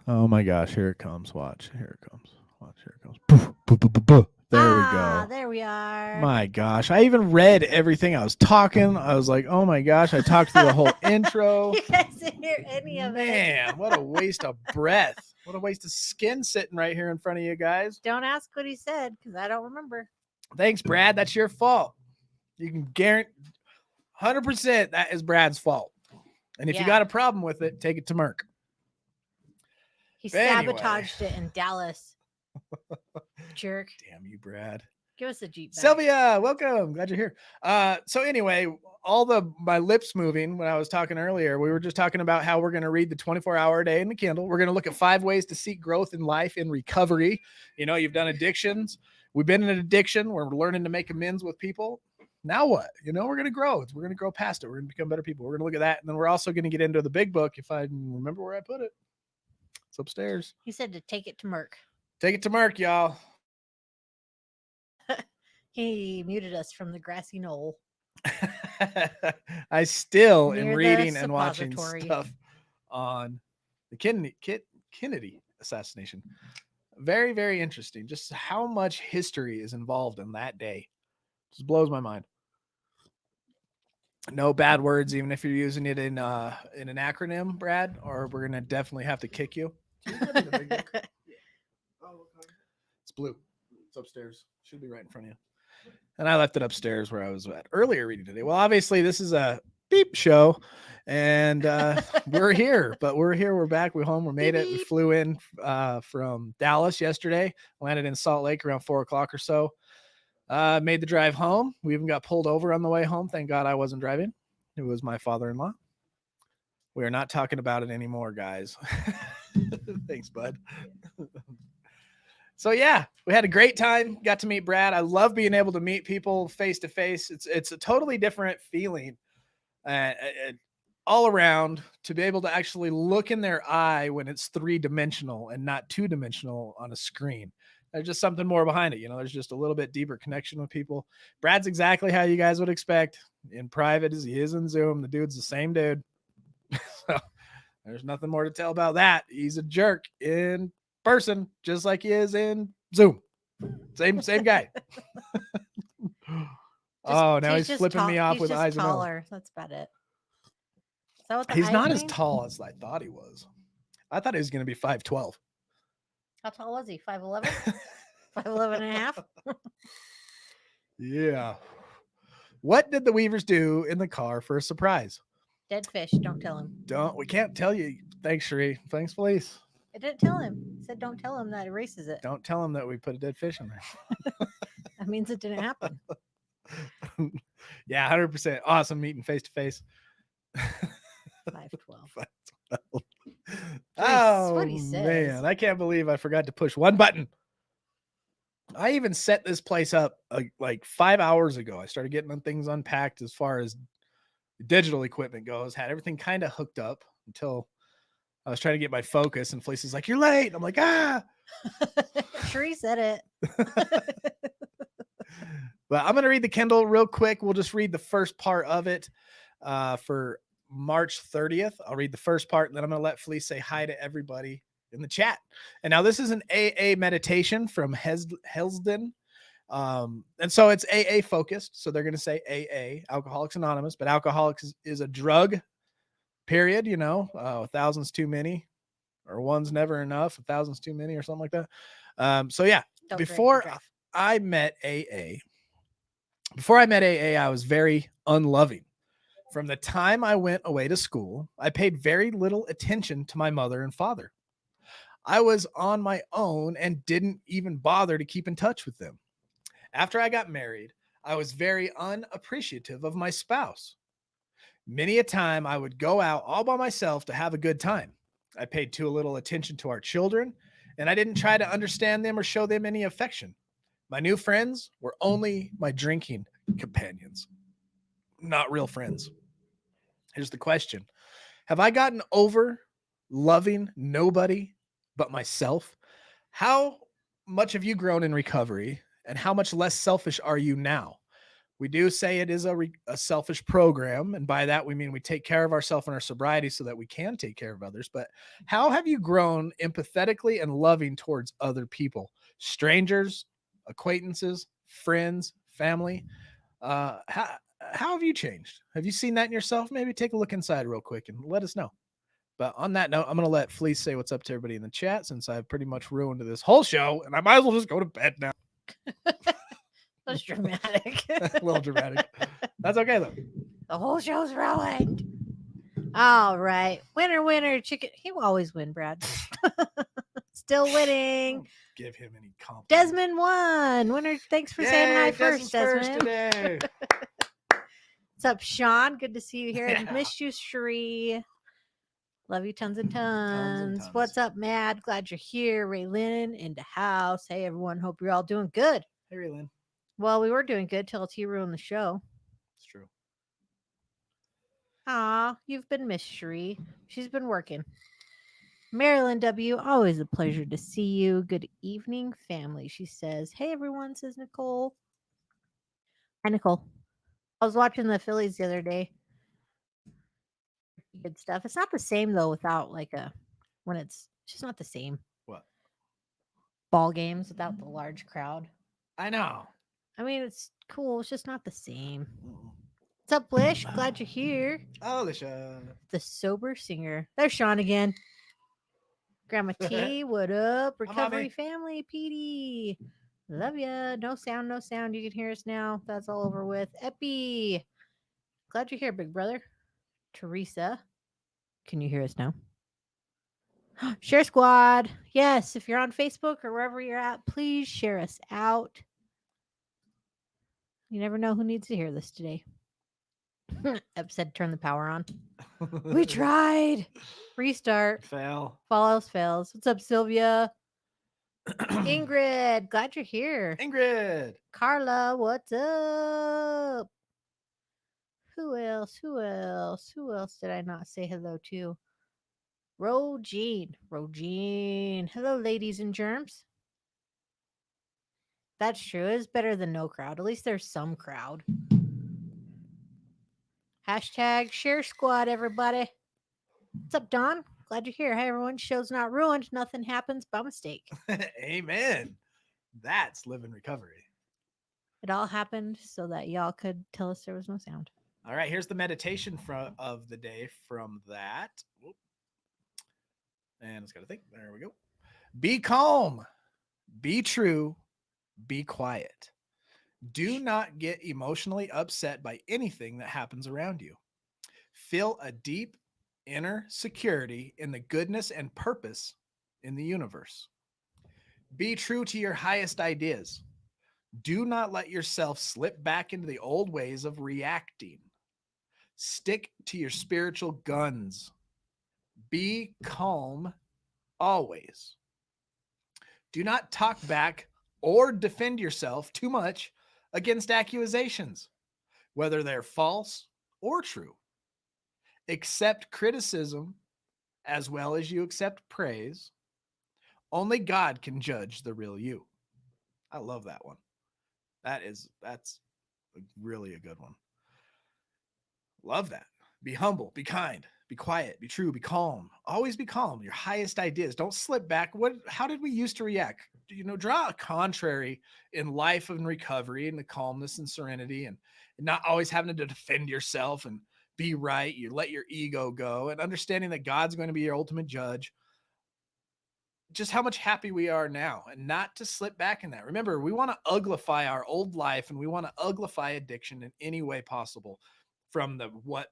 Oh my gosh, here it comes. Watch. Here it comes. Watch, here it comes. Poof, poof, poof, poof, poof. There we go. There we are. My gosh. I even read everything I was talking. I was like, oh my gosh, I talked through the whole intro. You guys didn't hear any of it. Man, what a waste of breath. What a waste of skin sitting right here in front of you guys. Don't ask what he said because I don't remember. Thanks, Brad. That's your fault. You can guarantee 100% that is Brad's fault. And if you got a problem with it, take it to Merc. He sabotaged it in Dallas. Jerk. Damn you, Brad. Give us a Jeep back. Sylvia, welcome. Glad you're here. So anyway, my lips moving when I was talking earlier, we were just talking about how we're going to read the 24-hour day in the Kindle. We're going to look at 5 ways to seek growth in life in recovery. You know, you've done addictions. We've been in an addiction. We're learning to make amends with people. Now what? You know, we're going to grow. We're going to grow past it. We're going to become better people. We're going to look at that. And then we're also going to get into the big book. If I remember where I put it, it's upstairs. He said to take it to Merc. Take it to Merc, y'all. He muted us from the grassy knoll. I still am reading and watching stuff on the Kennedy assassination. Very, very interesting. Just how much history is involved in that day. Just blows my mind. No bad words, even if you're using it in an acronym, Brad, or we're gonna definitely have to kick you. It's blue. It's upstairs. Should be right in front of you. And I left it upstairs where I was at earlier reading today. Well, obviously this is a beep show, and we're here. But we're here. We're back. We're home. We made it. We flew in from Dallas yesterday. Landed in Salt Lake around 4:00 or so. Made the drive home. We even got pulled over on the way home. Thank God I wasn't driving. It was my father-in-law. We are not talking about it anymore, guys. Thanks, bud. So yeah, we had a great time. Got to meet Brad. I love being able to meet people face to face. It's a totally different feeling, all around, to be able to actually look in their eye when it's 3-dimensional and not 2-dimensional on a screen. There's just something more behind it. You know, there's just a little bit deeper connection with people. Brad's exactly how you guys would expect in private as he is in Zoom. The dude's the same dude. So there's nothing more to tell about that. He's a jerk in person, just like he is in Zoom. Same guy. Oh, now he's flipping me off with eyes and all. That's about it. Is that what he's not as tall as I thought he was. I thought he was going to be 5'12". How tall was he? 5'11"? 5'11 and a half? Yeah. What did the Weavers do in the car for a surprise? Dead fish. Don't tell him. We can't tell you. Thanks, Sheree. Thanks, Felice. I didn't tell him. I said don't tell him that erases it. Don't tell him that we put a dead fish in there. That means it didn't happen. Yeah, 100%. Awesome meeting face to face. 5'12". Oh, what he says. Man, I can't believe I forgot to push one button. I even set this place up like 5 hours ago. I started getting things unpacked as far as digital equipment goes. Had everything kind of hooked up until I was trying to get my focus, and Felice is like, "You're late." I'm like, Sheree said it. But I'm going to read the Kindle real quick. We'll just read the first part of it for March 30th. I'll read the first part, and then I'm going to let Felice say hi to everybody in the chat. And now this is an AA meditation from Helsden. And so it's AA focused. So they're going to say AA, Alcoholics Anonymous, but alcoholics is a drug, period. You know, 1,000's too many, or one's never enough. 1,000's too many, or something like that. So yeah, before I met AA, I was very unloving. From the time I went away to school, I paid very little attention to my mother and father. I was on my own and didn't even bother to keep in touch with them. After I got married, I was very unappreciative of my spouse. Many a time I would go out all by myself to have a good time. I paid too little attention to our children, and I didn't try to understand them or show them any affection. My new friends were only my drinking companions, not real friends. Here's the question. Have I gotten over loving nobody but myself? How much have you grown in recovery, and how much less selfish are you now? We do say it is a selfish program, and by that we mean we take care of ourselves and our sobriety so that we can take care of others. But how have you grown empathetically and loving towards other people, strangers, acquaintances, friends, family? How have you changed? Have you seen that in yourself? Maybe take a look inside real quick and let us know. But on that note, I'm going to let Fleece say what's up to everybody in the chat since I've pretty much ruined this whole show, and I might as well just go to bed now. That's dramatic. A little dramatic. That's okay, though. The whole show's ruined. All right. Winner, chicken. He will always win, Brad. Still winning. Don't give him any compliments. Desmond won. Winner, thanks for saying hi first, Desmond. Today. What's up, Sean? Good to see you here. Yeah. Missed you, Sheree. Love you tons and Tons and tons. tons. What's up, Mad? Glad you're here. Raylyn in the house. Hey, everyone. Hope you're all doing good. Hey, Raylyn. Well, we were doing good till T ruined the show. It's true. Aw, you've been missed, Sheree. She's been working. Marilyn W., always a pleasure to see you. Good evening, family. She says, hey, everyone, says Nicole. Hi, Nicole. I was watching the Phillies the other day. Good stuff. It's not the same, though, without when it's just not the same. What? Ball games without the large crowd. I know. I mean, it's cool. It's just not the same. What's up, Blish? Glad you're here. Oh, Alicia. The sober singer. There's Sean again. Grandma T, what up? Recovery mommy. family, Petey. Love ya. No sound, no sound. You can hear us now. That's all over with. Epi. Glad you're here, big brother. Teresa. Can you hear us now? Share Squad. Yes, if you're on Facebook or wherever you're at, please share us out. You never know who needs to hear this today. Ep said turn the power on. We tried. Restart. Fail. Fall else fails. What's up, Sylvia? Ingrid, glad you're here. Ingrid. Carla, what's up? Who else? Who else did I not say hello to? Rogene. Hello, ladies and germs. That's true. It's better than no crowd. At least there's some crowd. Hashtag share squad, everybody. What's up, Don? Glad you're here. Hey, everyone. Show's not ruined. Nothing happens by mistake. Amen. That's living recovery. It all happened so that y'all could tell us there was no sound. All right. Here's the meditation of the day from that. Whoop. And it's got to think. There we go. Be calm. Be true. Be quiet. Do not get emotionally upset by anything that happens around you. Feel a deep inner security in the goodness and purpose in the universe. Be true to your highest ideas. Do not let yourself slip back into the old ways of reacting. Stick to your spiritual guns. Be calm always. Do not talk back or defend yourself too much against accusations, whether they're false or true. Accept criticism as well as you accept praise. Only God can judge the real you. I love that one. That's really a good one. Love that. Be humble, be kind, be quiet, be true, be calm. Always be calm. Your highest ideas. Don't slip back. How did we used to react? Draw a contrary in life and recovery and the calmness and serenity and not always having to defend yourself and be right. You let your ego go and understanding that God's going to be your ultimate judge. Just how much happy we are now and not to slip back in that. Remember, we want to uglify our old life and we want to uglify addiction in any way possible. From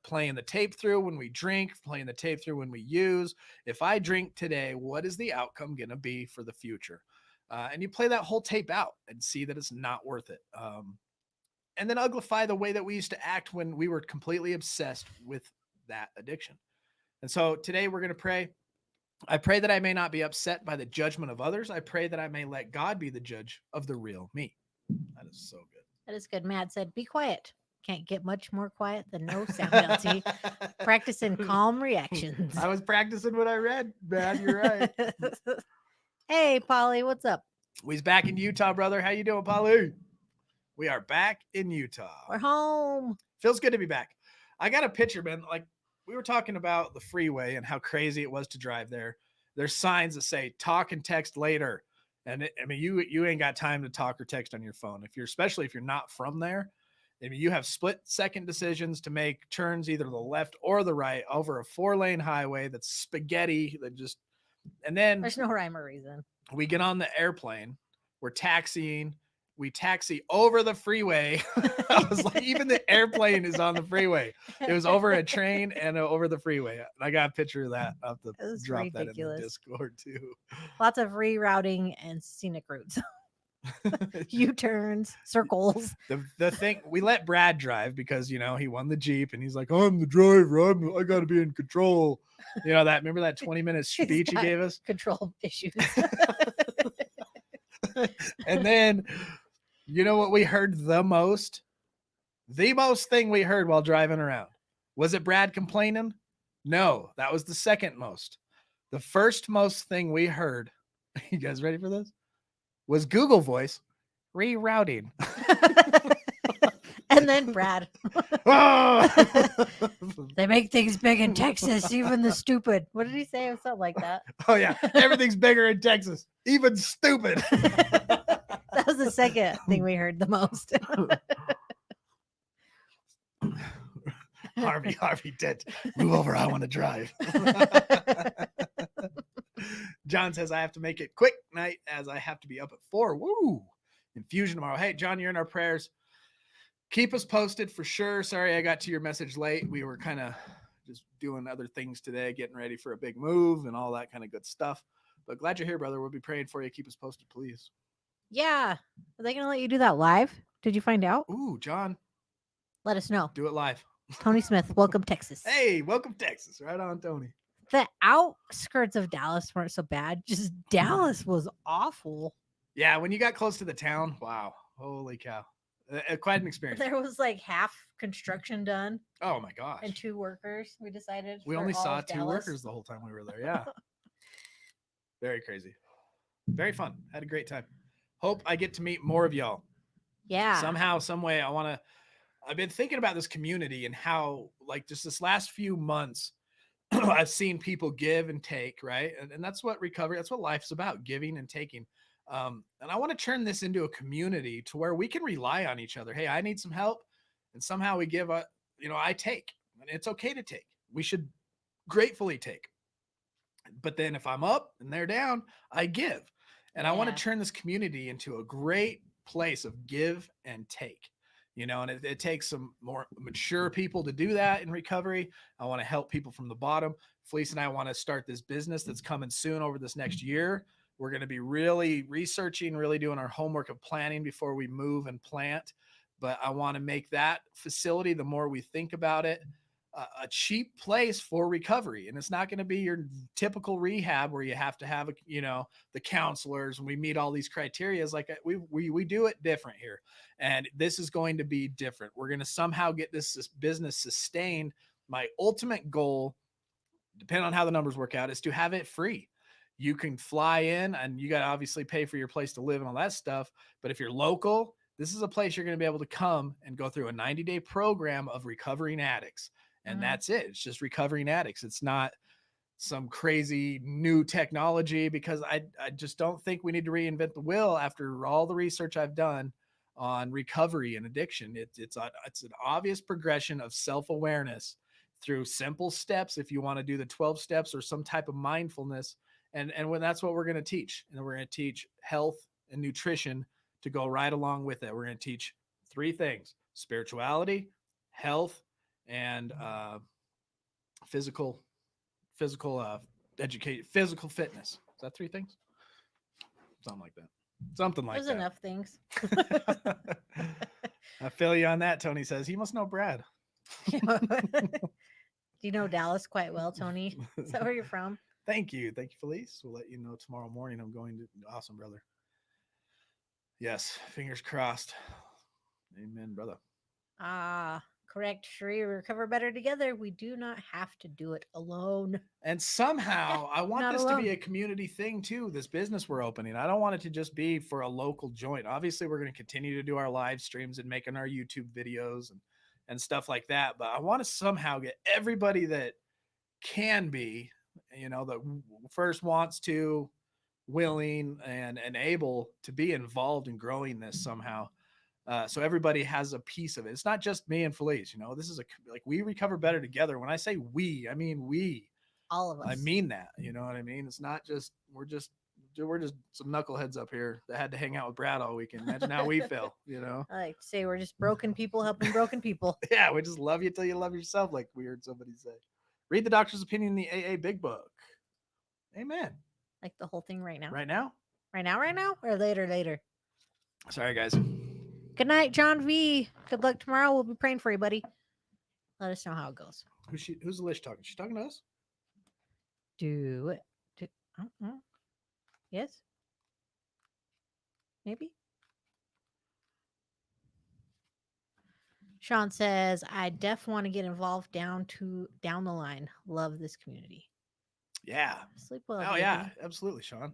playing the tape through when we drink, playing the tape through when we use. If I drink today, what is the outcome going to be for the future? And you play that whole tape out and see that it's not worth it. And then uglify the way that we used to act when we were completely obsessed with that addiction. And so today we're going to pray. I pray that I may not be upset by the judgment of others. I pray that I may let God be the judge of the real me. That is so good. That is good. Matt said, be quiet. Can't get much more quiet than no sound, LT. Practicing calm reactions. I was practicing what I read, man. You're right. Hey, Polly, what's up? We's back in Utah, brother. How you doing, Polly? We are back in Utah. We're home. Feels good to be back. I got a picture, man. Like we were talking about the freeway and how crazy it was to drive there. There's signs that say talk and text later. And you ain't got time to talk or text on your phone. Especially if you're not from there, you have split second decisions to make turns either the left or the right over a 4-lane highway that's spaghetti that just, and then There's no rhyme or reason. we get on the airplane, we're taxiing, we taxi over the freeway. I was like, even the airplane is on the freeway. It was over a train and over the freeway. And I got a picture of that. I'll have to drop ridiculous. That in the Discord too. Lots of rerouting and scenic routes. U-turns, circles. The thing, we let Brad drive because he won the Jeep and he's like, I'm the driver, I gotta be in control. Remember that 20-minute speech he gave us? Control issues. And then what we heard the most thing we heard while driving around? Was it Brad complaining? No, that was the second most. The first most thing we heard, you guys ready for this? Was Google Voice rerouting. And then Brad. They make things big in Texas, even the stupid. What did he say? Or something like that. Oh, yeah. Everything's bigger in Texas, even stupid. That was the second thing we heard the most. Harvey did. Move over. I want to drive. John says, I have to make it quick night as I have to be up at 4. Woo! Infusion tomorrow. Hey, John, you're in our prayers. Keep us posted for sure. Sorry I got to your message late. We were kind of just doing other things today, getting ready for a big move and all that kind of good stuff. But glad you're here, brother. We'll be praying for you. Keep us posted, please. Yeah. Are they going to let you do that live? Did you find out? Ooh, John. Let us know. Do it live. Tony Smith, welcome Texas. Hey, welcome Texas. Right on, Tony. The outskirts of Dallas weren't so bad. Just Dallas was awful. Yeah, when you got close to the town, wow. Holy cow. Quite an experience. There was like half construction done. Oh my gosh. And 2 workers, we decided. We only saw 2 workers the whole time we were there. Yeah. Very crazy. Very fun. Had a great time. Hope I get to meet more of y'all. Yeah. Somehow, some way I've been thinking about this community and how like just this last few months, I've seen people give and take, right? And that's what recovery, that's what life's about, giving and taking. And I want to turn this into a community to where we can rely on each other. Hey, I need some help. And somehow we give I take, and it's okay to take. We should gratefully take. But then if I'm up and they're down, I give. And I want to turn this community into a great place of give and take. And it takes some more mature people to do that in recovery. I want to help people from the bottom. Felice and I want to start this business that's coming soon over this next year. We're going to be really researching, really doing our homework of planning before we move and plant. But I want to make that facility, the more we think about it, a cheap place for recovery. And it's not going to be your typical rehab where you have to have, the counselors and we meet all these criteria. Like we do it different here. And this is going to be different. We're going to somehow get this business sustained. My ultimate goal, depending on how the numbers work out, is to have it free. You can fly in and you got to obviously pay for your place to live and all that stuff. But if you're local, this is a place you're going to be able to come and go through a 90-day program of recovering addicts. And that's it. It's just recovering addicts. It's not some crazy new technology because I just don't think we need to reinvent the wheel after all the research I've done on recovery and addiction. It's an obvious progression of self-awareness through simple steps. If you want to do the 12 steps or some type of mindfulness. And when that's what we're going to teach. And we're going to teach health and nutrition to go right along with it. We're going to teach 3 things: spirituality, health, and physical educate physical fitness. Is that 3 things? Something like that. Something like There's that. enough things. I feel you on that. Tony says he must know Brad. Do you know Dallas quite well, Tony? Is that where you're from? Thank you, Felice. We'll let you know tomorrow morning. I'm going to. Awesome, brother. Yes, fingers crossed. Amen, brother. Correct, Sheree. We recover better together. We do not have to do it alone. And somehow I want Not this to be alone. a community thing too, this business we're opening. I don't want it to just be for a local joint. Obviously, we're going to continue to do our live streams and making our YouTube videos and stuff like that. But I want to somehow get everybody that can be, that first wants to, willing and able to be involved in growing this somehow. So everybody has a piece of it. It's not just me and Felice. This is like we recover better together. When I say we, I mean we. All of I us. mean that. You know what I mean? It's not just we're just some knuckleheads up here that had to hang out with Brad all weekend. Imagine how we feel. I like to say we're just broken people helping broken people. Yeah, we just love you till you love yourself, like we heard somebody say. Read the doctor's opinion in the AA Big Book. Amen. Like the whole thing right now. Right now? Right now? Or later? Sorry, guys. Good night, John V. Good luck tomorrow. We'll be praying for you, buddy. Let us know how it goes. Who's Lish talking? She's talking to us? Do it. Yes? Maybe? Sean says, I def want to get involved down the line. Love this community. Yeah. Sleep well. Oh, baby. yeah. Absolutely, Sean.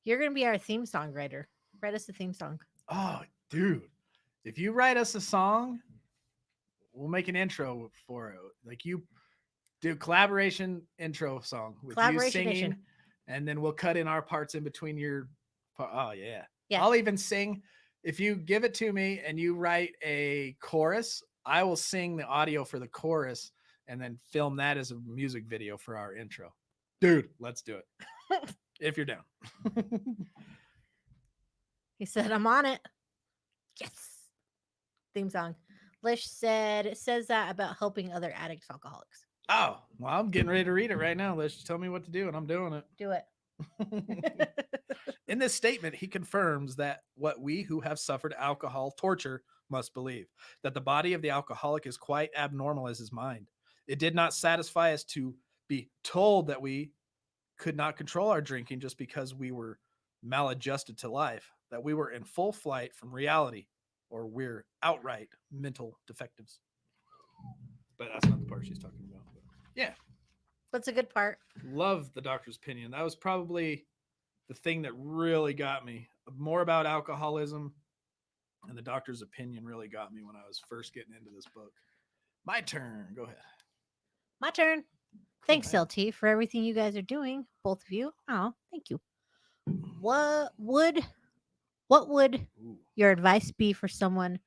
You're going to be our theme song writer. Write us a theme song. Oh, dude. If you write us a song, we'll make an intro for it. Like you do collaboration intro song with you singing, edition. and then we'll cut in our parts in between your. Oh, yeah. Yeah. I'll even sing. If you give it to me and you write a chorus, I will sing the audio for the chorus and then film that as a music video for our intro. Dude, let's do it. If you're down. He said, I'm on it. Yes. Theme song. Lish said, it says that about helping other addicts, alcoholics. Oh, well, I'm getting ready to read it right now. Lish, tell me what to do, and I'm doing it. Do it. In this statement, he confirms that what we who have suffered alcohol torture must believe, that the body of the alcoholic is quite abnormal as his mind. It did not satisfy us to be told that we could not control our drinking just because we were maladjusted to life, that we were in full flight from reality, or we're outright mental defectives. But that's not the part she's talking about. But yeah. What's a good part? Love the doctor's opinion. That was probably the thing that really got me. More about alcoholism, and the doctor's opinion really got me when I was first getting into this book. My turn. Go ahead. My turn. Thanks, man. LT, for everything you guys are doing, both of you. Oh, thank you. What would Ooh. your advice be for someone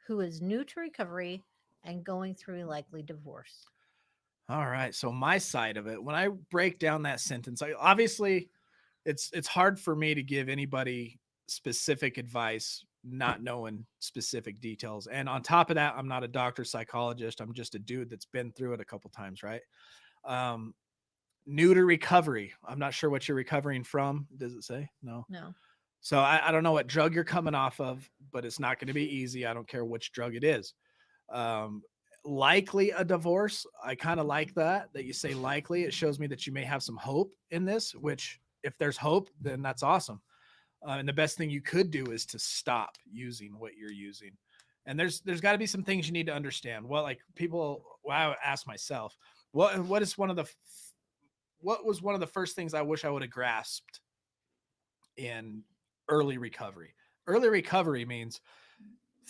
who is new to recovery and going through a likely divorce? All right. So my side of it, when I break down that sentence, obviously it's hard for me to give anybody specific advice, not knowing specific details. And on top of that, I'm not a doctor, psychologist. I'm just a dude that's been through it a couple times, right? New to recovery. I'm not sure what you're recovering from. Does it say? No. So I don't know what drug you're coming off of, but it's not going to be easy. I don't care which drug it is. Likely a divorce. I kind of like that you say likely. It shows me that you may have some hope in this, which if there's hope, then that's awesome. And the best thing you could do is to stop using what you're using. And there's got to be some things you need to understand. Well, like I ask myself, what was one of the first things I wish I would have grasped in early recovery? Early recovery means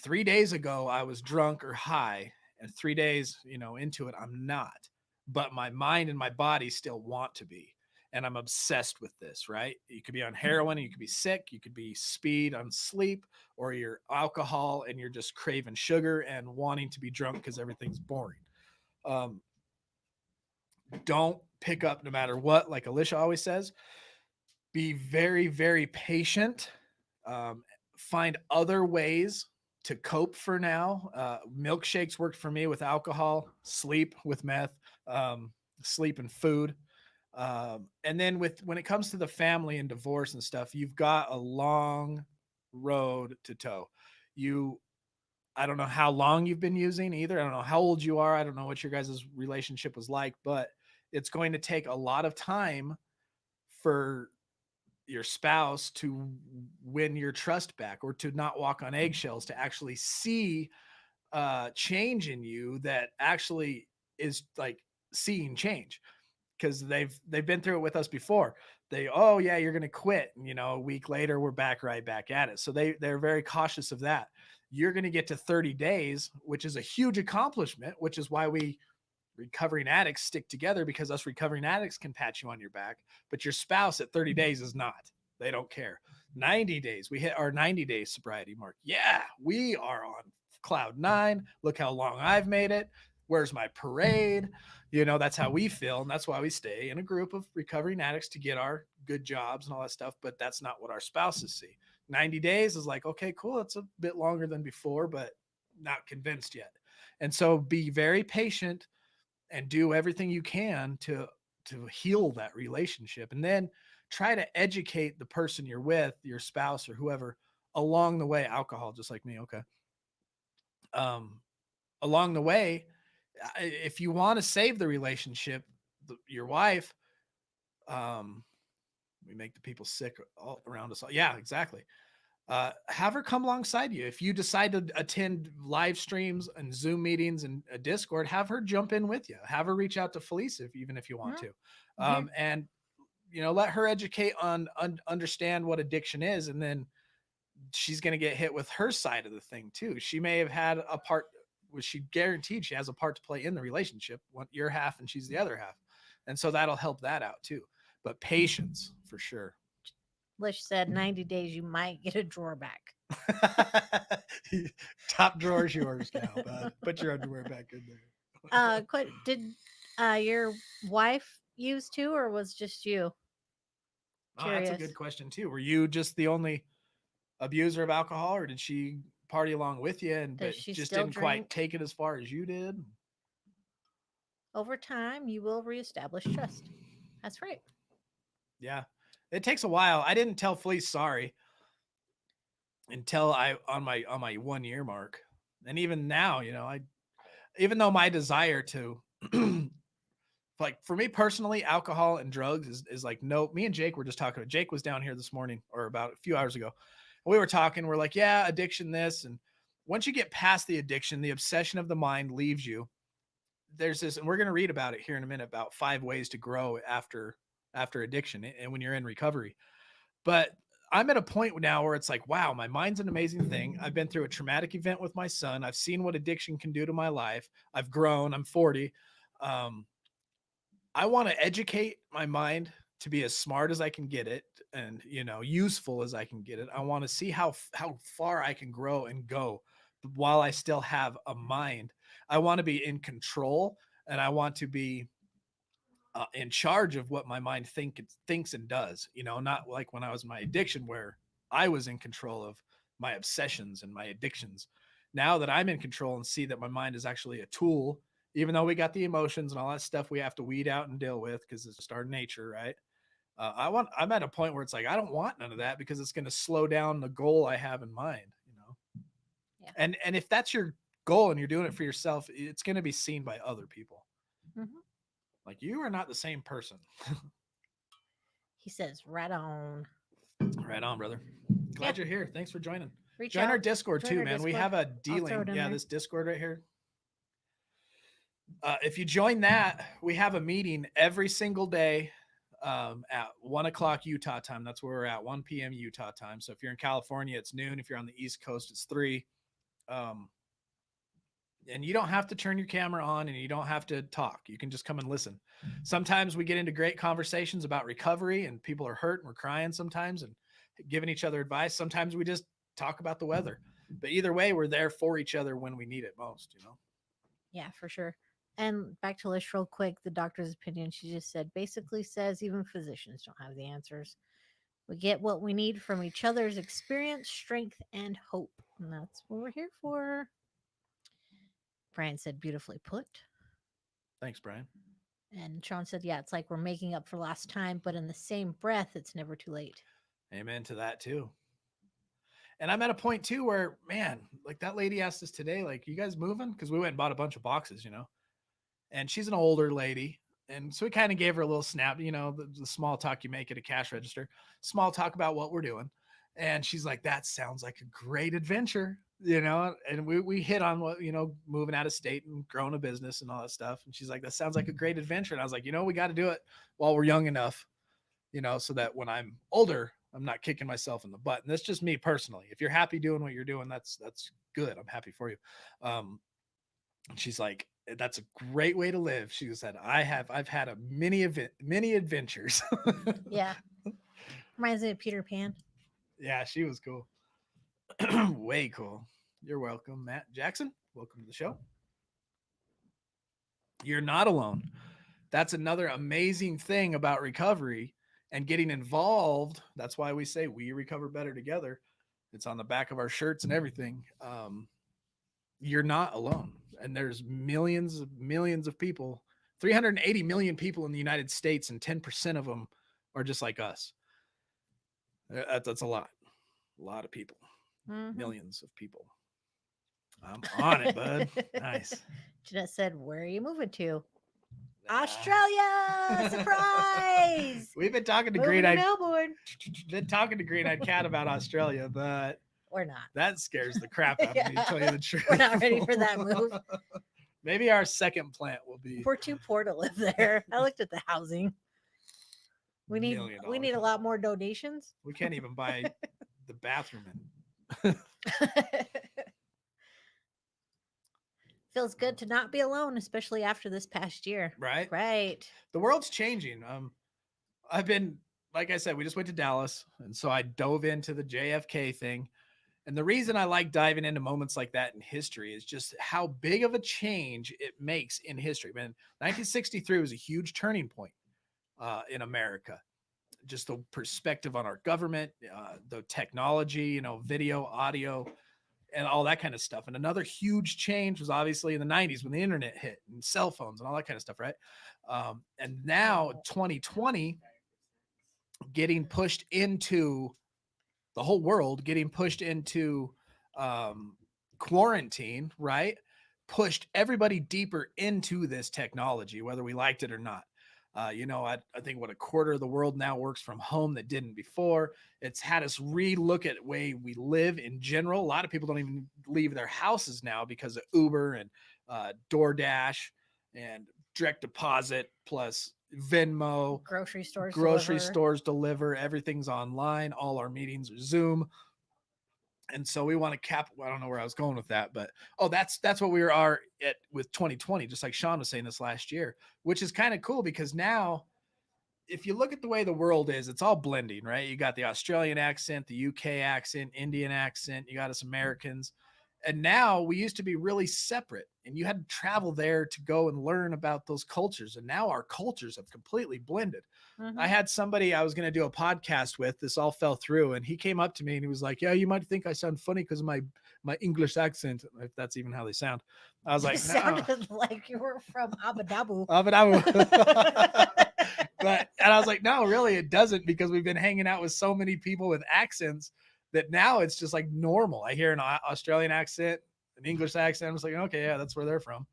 3 days ago I was drunk or high, and 3 days, into it, I'm not, but my mind and my body still want to be. And I'm obsessed with this, right? You could be on heroin, you could be sick, you could be speed on sleep, or you're alcohol and you're just craving sugar and wanting to be drunk because everything's boring. Don't pick up no matter what. Like Alicia always says, be very, very patient. Find other ways to cope for now. Milkshakes worked for me with alcohol, sleep with meth, sleep and food. And then when it comes to the family and divorce and stuff, you've got a long road to toe. I don't know how long you've been using either. I don't know how old you are. I don't know what your guys' relationship was like, but it's going to take a lot of time for your spouse to win your trust back, or to not walk on eggshells, to actually see change in you that actually is like seeing change, because they've been through it with us before. They, oh yeah, you're going to quit, and a week later we're right back at it. So they're very cautious of that. You're going to get to 30 days, which is a huge accomplishment, which is why we recovering addicts stick together, because us recovering addicts can pat you on your back, but your spouse at 30 days is not. They don't care. 90 days, we hit our 90-day sobriety mark. Yeah, we are on cloud nine. Look how long I've made it. Where's my parade? That's how we feel. And that's why we stay in a group of recovering addicts, to get our good jobs and all that stuff. But that's not what our spouses see. 90 days is like, okay, cool. It's a bit longer than before, but not convinced yet. And so be very patient and do everything you can to heal that relationship, and then try to educate the person you're with, your spouse or whoever, along the way. Alcohol, just like me. Okay. um Along the way, if you want to save the relationship, your wife, um we make the people sick all around us. Yeah, exactly. Have her come alongside you. If you decide to attend live streams and Zoom meetings and a Discord, have her jump in with you. Have her reach out to Felice, even if you want to, and let her educate on understand what addiction is, and then she's going to get hit with her side of the thing too. She may have had a part, which she guaranteed she has a part to play in the relationship. Your half and she's the other half, and so that'll help that out too. But patience for sure. Lish said 90 days you might get a drawer back. Top drawer's yours now, bud. Put your underwear back in there. Did your wife use too, or was just you? Oh, that's a Curious. good question too. Were you just the only abuser of alcohol, or did she party along with you and Does but she just still didn't quite drink? take it as far as you did? Over time, you will reestablish trust. That's right. Yeah. It takes a while. I didn't tell Fleece sorry until I on my 1 year mark. And even now, I even though my desire to like, for me personally, alcohol and drugs is like, no. Me and Jake were just talking. Jake was down here this morning, or about a few hours ago. We were talking. We're like, yeah, addiction, this. And once you get past the addiction, the obsession of the mind leaves you. There's this, and we're going to read about it here in a minute, about 5 ways to grow after addiction and when you're in recovery. But I'm at a point now where it's like, wow, my mind's an amazing thing. I've been through a traumatic event with my son. I've seen what addiction can do to my life. I've grown. I'm 40. um, I want to educate my mind to be as smart as I can get it, and useful as I can get it. I want to see how far I can grow and go while I still have a mind. I want to be in control, and I want to be in charge of what my mind thinks and does. Not like when I was in my addiction, where I was in control of my obsessions and my addictions. Now that I'm in control and see that my mind is actually a tool, even though we got the emotions and all that stuff we have to weed out and deal with because it's just our nature, right? I'm at a point where it's like, I don't want none of that, because it's going to slow down the goal I have in mind. Yeah. And if that's your goal and you're doing it for yourself, it's going to be seen by other people. Mm-hmm. Like, you are not the same person. He says, right on. Right on, brother. Yeah. Glad you're here. Thanks for joining. Reach Join out. our Discord Join too, our man. We Discord. have a I'll throw dealing. it in Yeah, there. this Discord right here. If you join that, we have a meeting every single day at 1 o'clock Utah time. That's where we're at, 1 p.m. Utah time. So if you're in California, it's noon. If you're on the East Coast, it's 3. And you don't have to turn your camera on, and you don't have to talk. You can just come and listen. Sometimes we get into great conversations about recovery, and people are hurt and we're crying sometimes and giving each other advice. Sometimes we just talk about the weather. But either way, we're there for each other when we need it most. Yeah, for sure. And back to Lish real quick, the doctor's opinion, she just said, basically says even physicians don't have the answers. We get what we need from each other's experience, strength, and hope. And that's what we're here for. Brian said, beautifully put. Thanks, Brian. And Sean said, yeah, it's like we're making up for last time, but in the same breath, it's never too late. Amen to that too. And I'm at a point too where, man, like that lady asked us today, like, you guys moving? Because we went and bought a bunch of boxes. And she's an older lady, And so we kind of gave her a little snap, the small talk you make at a cash register, small talk about what we're doing. And she's like, that sounds like a great adventure, and we hit on what, moving out of state and growing a business and all that stuff. And she's like, that sounds like a great adventure. And I was like, we got to do it while we're young enough, so that when I'm older, I'm not kicking myself in the butt. And that's just me personally. If you're happy doing what you're doing, that's good. I'm happy for you. She's like, that's a great way to live. She said, I've had many adventures. Yeah. Reminds me of Peter Pan. Yeah, she was cool. Way cool. You're welcome, Matt Jackson. Welcome to the show. You're not alone. That's another amazing thing about recovery and getting involved. That's why we say we recover better together. It's on the back of our shirts and everything. You're not alone. And there's millions of people, 380 million people in the United States, and 10% of them are just like us. That's a lot of people, millions of people. I'm on it, bud. Nice. Jeanette said, where are you moving to? Australia! Surprise! We've been talking to Melbourne. Been talking to Green-Eyed Cat about Australia, but we're not. That scares the crap out of me, to tell you the truth. We're not ready for that move. Maybe our second plant will be. We're too poor to live there. I looked at the housing. We need a lot more donations. We can't even buy the bathroom in. Feels good to not be alone, especially after this past year. Right. The world's changing. I've been, like I said, we just went to Dallas, and so I dove into the JFK thing. And the reason I like diving into moments like that in history is just how big of a change it makes in history. Man, 1963 was a huge turning point in America. Just the perspective on our government, the technology, video, audio, and all that kind of stuff. And another huge change was obviously in the 90s when the internet hit and cell phones and all that kind of stuff, right? And now 2020 getting pushed into the whole world, getting pushed into quarantine, right? Pushed everybody deeper into this technology, whether we liked it or not. I think a quarter of the world now works from home that didn't before. It's had us relook at the way we live in general. A lot of people don't even leave their houses now because of Uber and DoorDash and direct deposit plus Venmo. Grocery stores deliver. Everything's online. All our meetings are Zoom. And so we want to I don't know where I was going with that, but that's what we are at with 2020, just like Sean was saying this last year, which is kind of cool because now if you look at the way the world is, it's all blending, right? You got the Australian accent, the UK accent, Indian accent, you got us Americans. And now we used to be really separate and you had to travel there to go and learn about those cultures. And now our cultures have completely blended. Mm-hmm. I had somebody I was going to do a podcast with, this all fell through, and he came up to me and he was like, yeah, you might think I sound funny because of my English accent, if that's even how they sound. I was like, no. Sounded like you were from Abu Dhabi. And I was like, no, really, it doesn't, because we've been hanging out with so many people with accents that now it's just like normal. I hear an Australian accent, an English accent. I was like, okay, yeah, that's where they're from.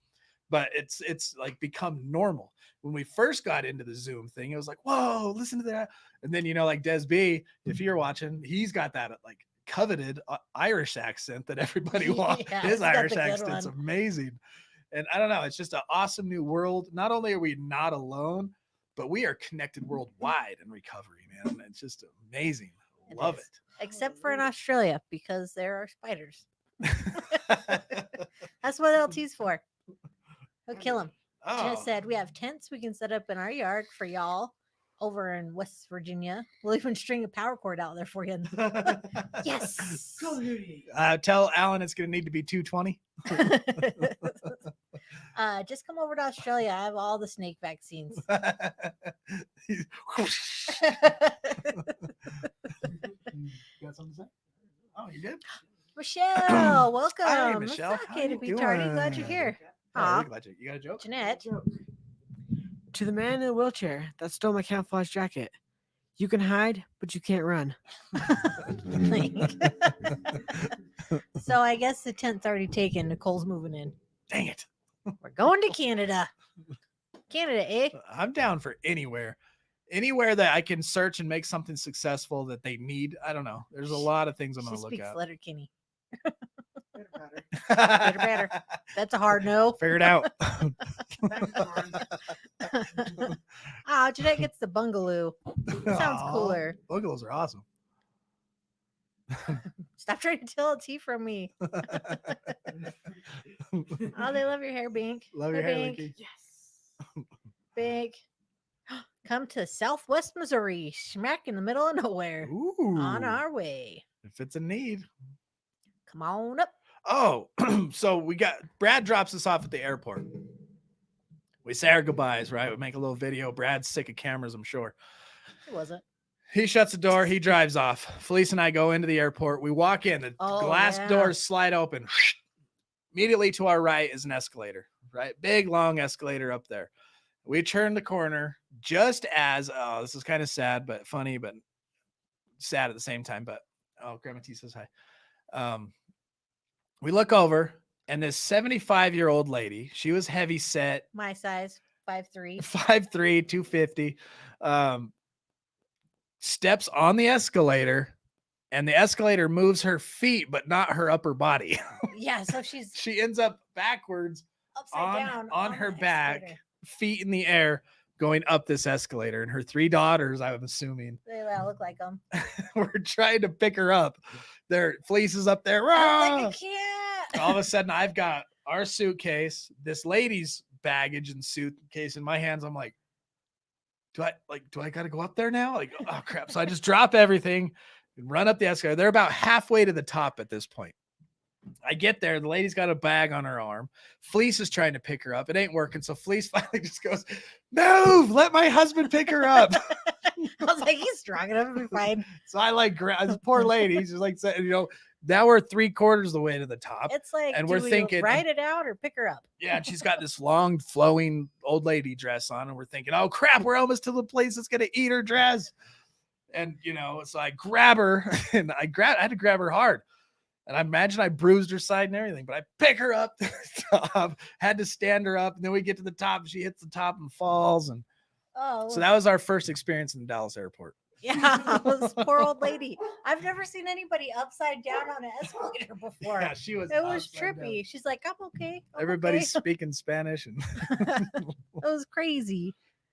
But it's like become normal. When we first got into the Zoom thing, it was like, whoa, listen to that. And then, like Des B, if you're watching, he's got that like coveted Irish accent that everybody wants. Yeah, his Irish accent's amazing. And I don't know, it's just an awesome new world. Not only are we not alone, but we are connected worldwide in recovery, man. It's just amazing. Love it. Except for in Australia, because there are spiders. That's what LT's for. He'll kill them. Oh. Just said we have tents we can set up in our yard for y'all over in West Virginia. We'll even string a power cord out there for you. Yes. Tell Alan it's going to need to be 220. Just come over to Australia. I have all the snake vaccines. You got something to say? Oh, you did? Michelle, welcome. Hi, Michelle. It's okay to be tardy. Glad you're here. Oh, you got a joke? Jeanette. To the man in the wheelchair that stole my camouflage jacket, you can hide, but you can't run. So I guess the tent's already taken. Nicole's moving in. Dang it. We're going to Canada. Canada, eh? I'm down for anywhere that I can search and make something successful that they need. I don't know. There's a lot of things I'm She going to look speaks at. Letterkenny. Better. Better. That's a hard no. Figure it out. Oh, Jeanette gets the bungalow. Sounds Aw, cooler. Bungalows are awesome. Stop trying to steal a tea from me. Oh, they love your hair, Bink. Love your Hey, hair, Bink. Linky. Yes. Bink. Come to Southwest Missouri, smack in the middle of nowhere. Ooh. On our way. If it's a need. Come on up. Oh, so Brad drops us off at the airport. We say our goodbyes, right? We make a little video. Brad's sick of cameras, I'm sure. It wasn't. He shuts the door. He drives off. Felice and I go into the airport. We walk in. The glass doors slide open. Immediately to our right is an escalator, right? Big, long escalator up there. We turn the corner just as, this is kind of sad, but funny, but sad at the same time. But, Grandma T says hi. We look over, and this 75-year-old lady, she was heavy set. My size, 5'3". 5'3", 250. Steps on the escalator, and the escalator moves her feet, but not her upper body. Yeah, so She ends up backwards upside down on her the back, escalator. feet in the air, going up this escalator. And her 3 daughters, I'm assuming, They look like them. were trying to pick her up. Their fleeces up there. I was "Rah!" like, I can't. All of a sudden, I've got our suitcase, this lady's baggage and suitcase in my hands. I'm like, do I got to go up there now? Like, oh crap. So I just drop everything and run up the escalator. They're about halfway to the top at this point. I get there. The lady's got a bag on her arm. Fleece is trying to pick her up. It ain't working. So Fleece finally just goes, move, let my husband pick her up. I was like, he's strong enough to be fine. So I this poor lady. She's like, now we're 3/4 of the way to the top. It's like, And do we're we thinking, write it out or pick her up? yeah, and she's got this long, flowing old lady dress on, and we're thinking, oh crap, we're almost to the place that's gonna eat her dress. And so I grab her, and I had to grab her hard. And I imagine I bruised her side and everything, but I pick her up to the top, had to stand her up, and then we get to the top, and she hits the top and falls. And so that was our first experience in the Dallas airport. Yeah, this poor old lady. I've never seen anybody upside down on an escalator before. Yeah, she was. It was upside trippy. down. She's like, I'm okay. Everybody's speaking Spanish, and It was crazy.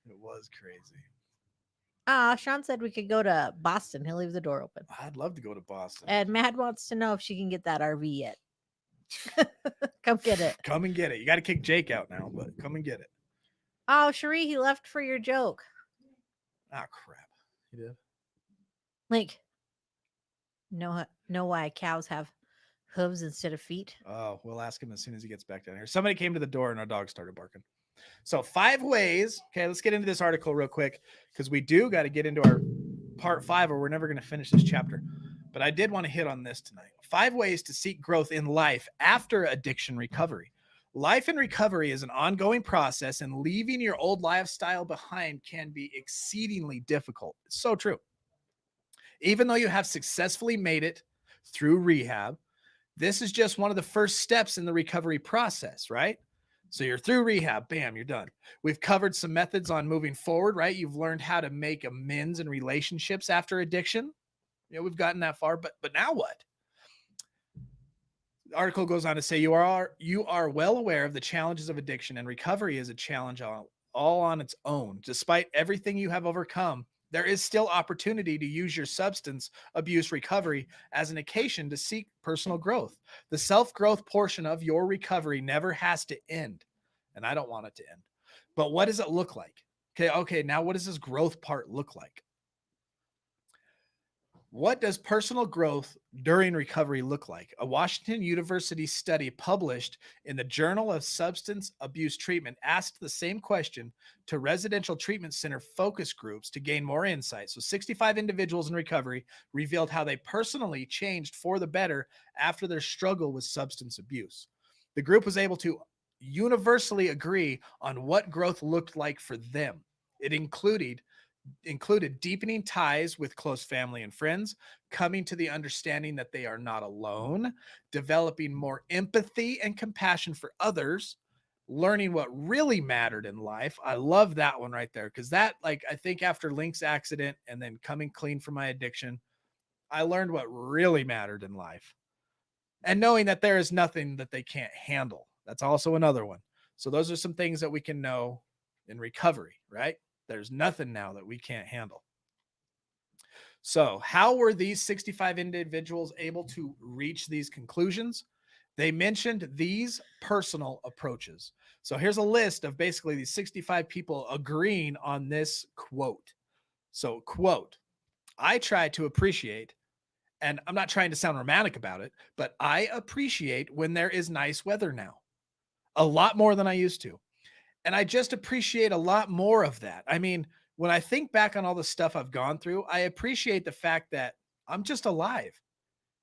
it was crazy. Sean said we could go to Boston. He'll leave the door open. I'd love to go to Boston. And Mad wants to know if she can get that RV yet. Come get it. Come and get it. You got to kick Jake out now, but come and get it. Oh, Cherie, he left for your joke. Ah, crap. You did? Like, know why cows have hooves instead of feet? Oh, we'll ask him as soon as he gets back down here. Somebody came to the door and our dog started barking. So 5 ways. Okay, let's get into this article real quick because we do got to get into our part 5 or we're never going to finish this chapter. But I did want to hit on this tonight. 5 ways to seek growth in life after addiction recovery. Life in recovery is an ongoing process, and leaving your old lifestyle behind can be exceedingly difficult. It's so true. Even though you have successfully made it through rehab, this is just one of the first steps in the recovery process, right? So you're through rehab, bam, you're done. We've covered some methods on moving forward, right? You've learned how to make amends in relationships after addiction. We've gotten that far, but now what? The article goes on to say you are well aware of the challenges of addiction, and recovery is a challenge all on its own. Despite everything you have overcome, there is still opportunity to use your substance abuse recovery as an occasion to seek personal growth. The self-growth portion of your recovery never has to end, and I don't want it to end. But what does it look like? Okay, now what does this growth part look like? What does personal growth during recovery look like? A Washington University study published in the Journal of Substance Abuse Treatment asked the same question to residential treatment center focus groups to gain more insight. So 65 individuals in recovery revealed how they personally changed for the better after their struggle with substance abuse. The group was able to universally agree on what growth looked like for them. It included deepening ties with close family and friends, coming to the understanding that they are not alone, developing more empathy and compassion for others, learning what really mattered in life. I love that one right there because that, like, I think after Link's accident and then coming clean from my addiction, I learned what really mattered in life. And knowing that there is nothing that they can't handle. That's also another one. So those are some things that we can know in recovery, right? There's nothing now that we can't handle. So, how were these 65 individuals able to reach these conclusions? They mentioned these personal approaches. So, here's a list of basically these 65 people agreeing on this quote. So, quote, I try to appreciate, and I'm not trying to sound romantic about it, but I appreciate when there is nice weather now a lot more than I used to. And I just appreciate a lot more of that. I mean, when I think back on all the stuff I've gone through, I appreciate the fact that I'm just alive.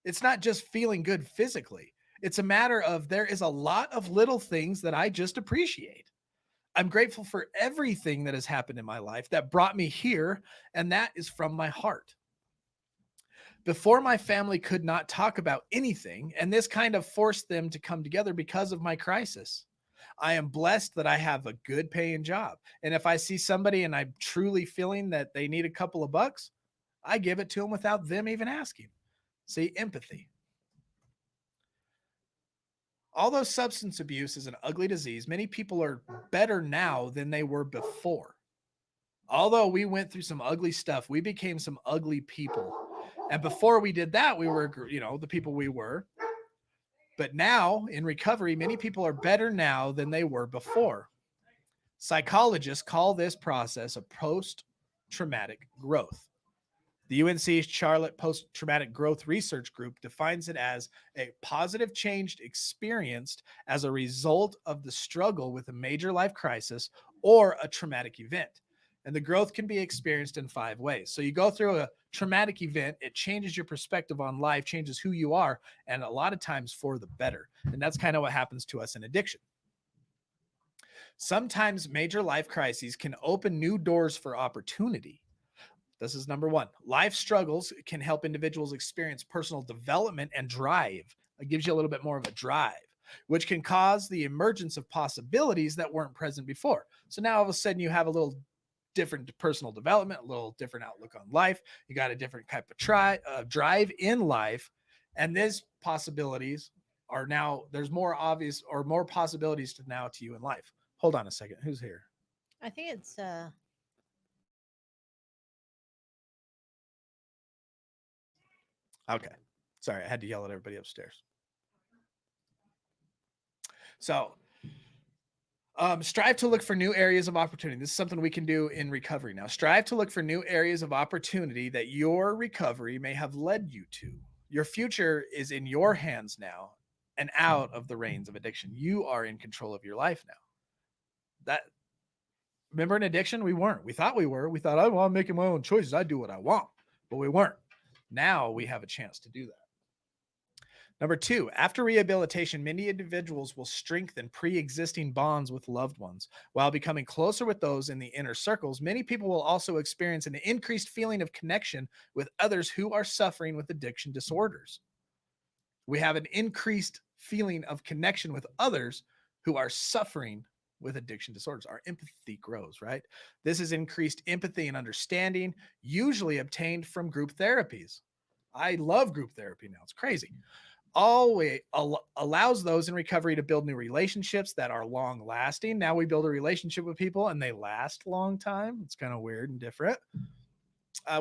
It's not just feeling good physically. It's a matter of there is a lot of little things that I just appreciate. I'm grateful for everything that has happened in my life that brought me here, and that is from my heart. Before, my family could not talk about anything, and this kind of forced them to come together because of my crisis. I am blessed that I have a good paying job. And if I see somebody and I'm truly feeling that they need a couple of bucks, I give it to them without them even asking. See, empathy. Although substance abuse is an ugly disease, many people are better now than they were before. Although we went through some ugly stuff, we became some ugly people. And before we did that, we were, the people we were. But now in recovery, many people are better now than they were before. Psychologists call this process a post-traumatic growth. The UNC's Charlotte Post-Traumatic Growth Research Group defines it as a positive change experienced as a result of the struggle with a major life crisis or a traumatic event. And the growth can be experienced in 5 ways. So you go through a traumatic event, it changes your perspective on life, changes who you are, and a lot of times for the better. And that's kind of what happens to us in addiction. Sometimes major life crises can open new doors for opportunity. This is number 1. Life struggles can help individuals experience personal development and drive. It gives you a little bit more of a drive, which can cause the emergence of possibilities that weren't present before. So now all of a sudden you have a little different personal development, a little different outlook on life. You got a different type of drive in life. And these possibilities are now, there's more obvious or more possibilities to you in life. Hold on a second. Who's here? I think it's Okay. Sorry, I had to yell at everybody upstairs. So, strive to look for new areas of opportunity. This is something we can do in recovery now. Strive to look for new areas of opportunity that your recovery may have led you to. Your future is in your hands now and out of the reins of addiction. You are in control of your life now. That Remember in addiction, we weren't. We thought we were. We thought, oh, well, I'm making my own choices. I do what I want, but we weren't. Now we have a chance to do that. Number 2, after rehabilitation, many individuals will strengthen pre-existing bonds with loved ones. While becoming closer with those in the inner circles, many people will also experience an increased feeling of connection with others who are suffering with addiction disorders. We have an increased feeling of connection with others who are suffering with addiction disorders. Our empathy grows, right? This is increased empathy and understanding, usually obtained from group therapies. I love group therapy now. It's crazy. Always allows those in recovery to build new relationships that are long lasting. Now we build a relationship with people and they last a long time. It's kind of weird and different.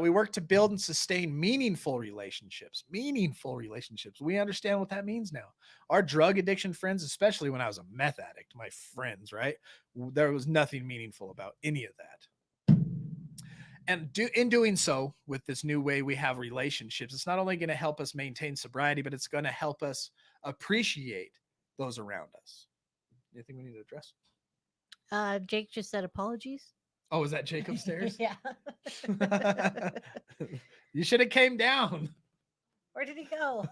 We work to build and sustain meaningful relationships. Meaningful relationships. We understand what that means now. Our drug addiction friends, especially when I was a meth addict, my friends, right? There was nothing meaningful about any of that. And in doing so, with this new way we have relationships, it's not only going to help us maintain sobriety, but it's going to help us appreciate those around us. Anything we need to address? Jake just said apologies. Oh, is that Jake upstairs? Yeah. You should have came down. Where did he go?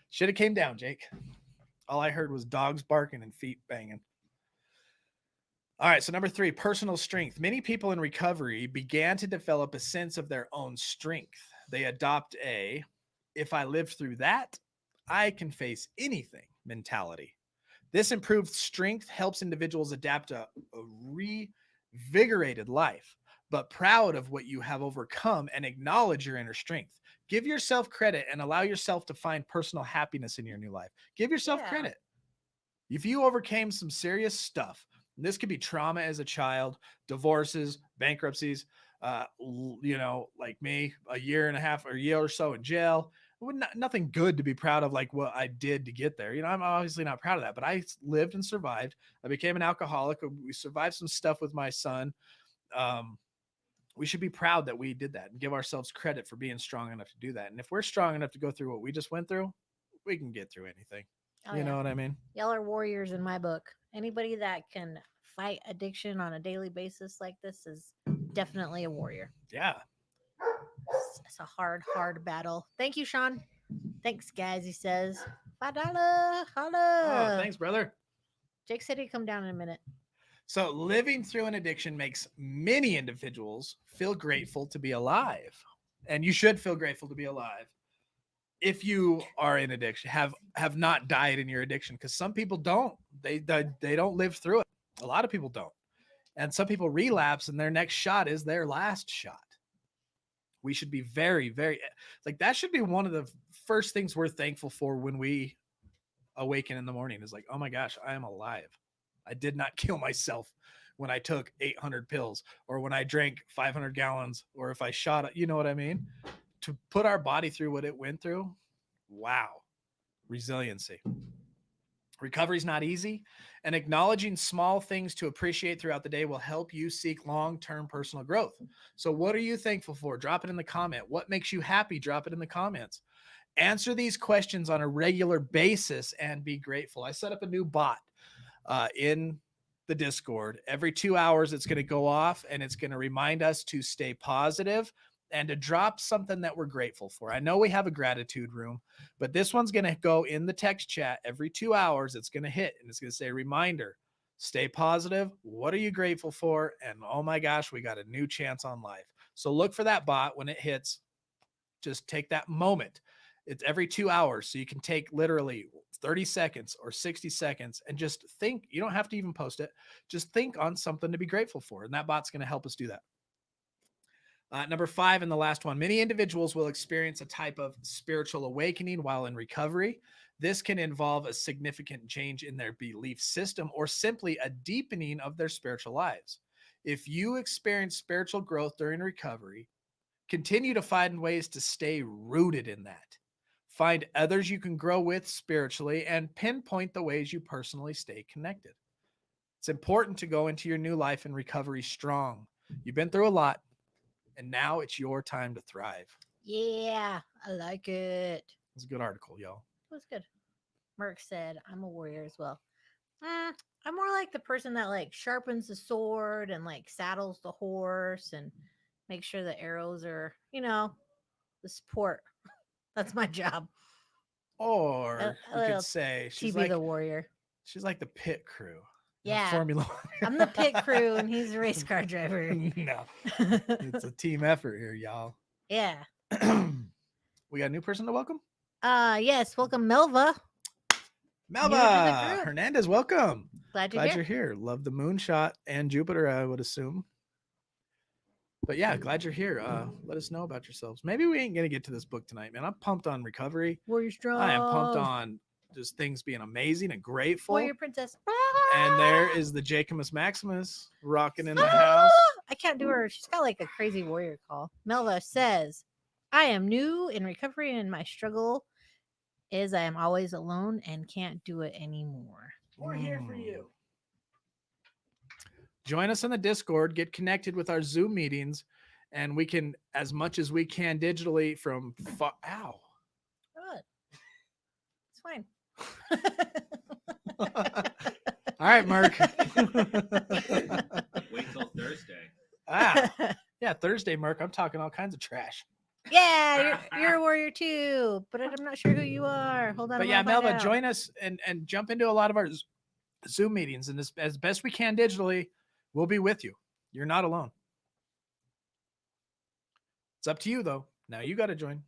Should have came down, Jake. All I heard was dogs barking and feet banging. All right, so number 3, personal strength. Many people in recovery began to develop a sense of their own strength. They adopt if I lived through that, I can face anything mentality. This improved strength helps individuals adapt a revigorated life, but proud of what you have overcome and acknowledge your inner strength. Give yourself credit and allow yourself to find personal happiness in your new life. Give yourself Yeah. credit. If you overcame some serious stuff, and this could be trauma as a child, divorces, bankruptcies, like me, a year and a half or a year or so in jail. Nothing good to be proud of, like what I did to get there. I'm obviously not proud of that, but I lived and survived. I became an alcoholic. We survived some stuff with my son. We should be proud that we did that and give ourselves credit for being strong enough to do that. And if we're strong enough to go through what we just went through, we can get through anything. Oh, You know what I mean? Y'all are warriors in my book. Anybody that can fight addiction on a daily basis like this is definitely a warrior. Yeah. It's a hard battle. Thank you, Sean. Thanks, guys. He says $5. Holla. Oh, thanks, brother. Jake said he'd come down in a minute. So living through an addiction makes many individuals feel grateful to be alive. And you should feel grateful to be alive if you are in addiction, have not died in your addiction, because some people don't. They don't live through it. A lot of people don't. And some people relapse and their next shot is their last shot. We should be very, very, like, that should be one of the first things we're thankful for when we awaken in the morning, is like, oh my gosh, I am alive. I did not kill myself when I took 800 pills or when I drank 500 gallons or if I shot, you know what I mean? To put our body through what it went through. Wow. Resiliency. Recovery is not easy, and acknowledging small things to appreciate throughout the day will help you seek long-term personal growth. So what are you thankful for? Drop it in the comment. What makes you happy? Drop it in the comments. Answer these questions on a regular basis and be grateful. I set up a new bot in the Discord. Every 2 hours, it's going to go off and it's going to remind us to stay positive and to drop something that we're grateful for. I know we have a gratitude room, but this one's going to go in the text chat every 2 hours. It's going to hit and it's going to say, reminder, stay positive. What are you grateful for? And oh my gosh, we got a new chance on life. So look for that bot when it hits. Just take that moment. It's every 2 hours. So you can take literally 30 seconds or 60 seconds and just think. You don't have to even post it. Just think on something to be grateful for. And that bot's going to help us do that. Number 5, and the last one, many individuals will experience a type of spiritual awakening while in recovery. This can involve a significant change in their belief system or simply a deepening of their spiritual lives. If you experience spiritual growth during recovery, continue to find ways to stay rooted in that. Find others you can grow with spiritually and pinpoint the ways you personally stay connected. It's important to go into your new life in recovery strong. You've been through a lot, and now it's your time to thrive. Yeah, I like it. It's a good article, y'all. It was good. Merck said, I'm a warrior as well. I'm more like the person that like sharpens the sword and like saddles the horse and makes sure the arrows are, the support. That's my job. Or you could say she's like the warrior. She's like the pit crew. Yeah. Formula. I'm the pit crew and he's a race car driver. No. It's a team effort here, y'all. Yeah. We got a new person to welcome? Yes, welcome Melva. Melva Hernandez, welcome. Glad you're here. Love the moonshot and Jupiter, I would assume. But yeah, glad you're here. Let us know about yourselves. Maybe we ain't gonna get to this book tonight, man. I'm pumped on recovery. Warrior strong. I am pumped on just things being amazing and grateful. Warrior princess. And there is the Jacomus Maximus rocking in the house. I can't do her. She's got like a crazy warrior call. Melva says, I am new in recovery and my struggle is I am always alone and can't do it anymore. We're here for you. Join us on the Discord, get connected with our Zoom meetings, and we can, as much as we can digitally from ow. Good. It's fine. All right, Mark. Wait till Thursday. Yeah, Thursday, Mark. I'm talking all kinds of trash. Yeah, you're a warrior too, but I'm not sure who you are. Hold on. But yeah, Melva, join us and jump into a lot of our Zoom meetings, and as best we can digitally, we'll be with you. You're not alone. It's up to you, though. Now you got to join.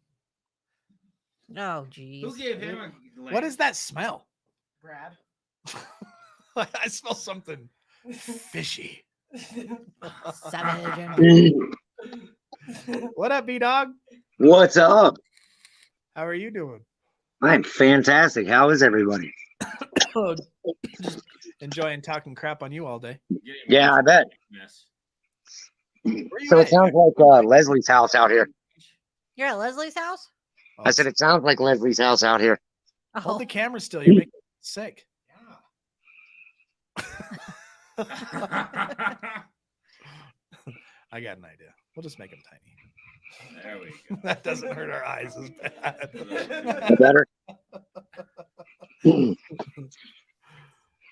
Oh, geez. Who gave him a link? What is that smell? Brad. I smell something fishy. Savage. And What up, B-Dog? What's up? How are you doing? I'm fantastic. How is everybody? Just enjoying talking crap on you all day. Yeah, I bet. Where you So at? it sounds like Leslie's house out here. you're at Leslie's house? I said it sounds like Leslie's house out here. Hold Oh, the camera still. You're making me sick. I got an idea. We'll just make them tiny. There we go. That doesn't hurt our eyes as bad. Better.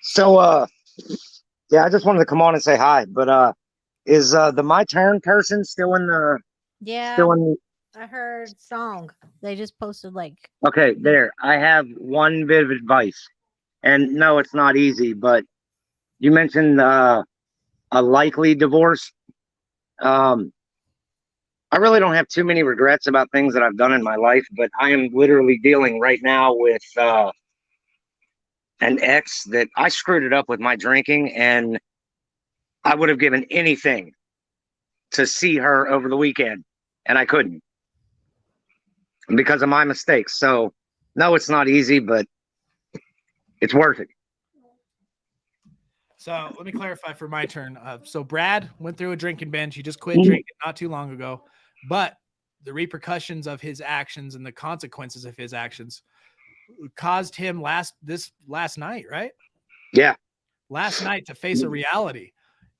So yeah, I just wanted to come on and say hi. But is the My Turn person still in the yeah. still in I heard song. They just posted like, okay, there. I have one bit of advice. And no, it's not easy, but you mentioned a likely divorce. I really don't have too many regrets about things that I've done in my life, but I am literally dealing right now with an ex that I screwed it up with my drinking, and I would have given anything to see her over the weekend, and I couldn't because of my mistakes. So, no, it's not easy, but it's worth it. So let me clarify for my turn. So Brad went through a drinking binge. He just quit drinking not too long ago, but the repercussions of his actions and the consequences of his actions caused him last night, right? Yeah. Last night to face a reality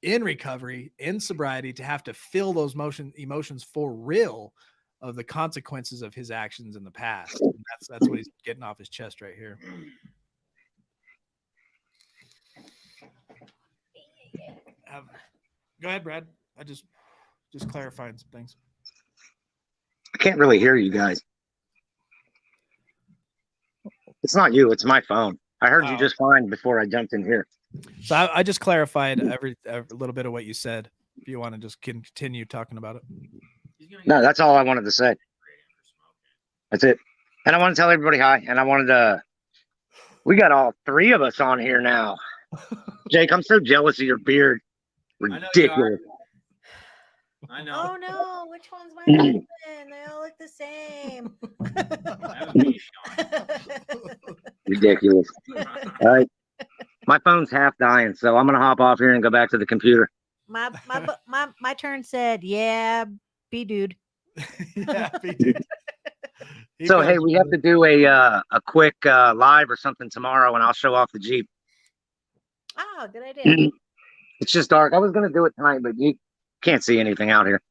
in recovery, in sobriety, to have to feel those emotions for real of the consequences of his actions in the past. And that's what he's getting off his chest right here. Go ahead, Brad. I just clarifying some things. I can't really hear you guys. It's not you. It's my phone. I heard you just fine before I jumped in here. So I just clarified every little bit of what you said. If you want to just continue talking about it. No, that's all I wanted to say. That's it. And I want to tell everybody hi. And I wanted to. We got all three of us on here now. Jake, I'm so jealous of your beard. Ridiculous. I know. oh no, which one's my husband? They all look the same. That was me, Sean. Ridiculous. All right. My phone's half dying, so I'm gonna hop off here and go back to the computer. my turn said, yeah, be dude. Yeah, dude. So hey, we have to do a quick live or something tomorrow, and I'll show off the Jeep. Oh, good idea. It's just dark. I was gonna do it tonight, but you can't see anything out here.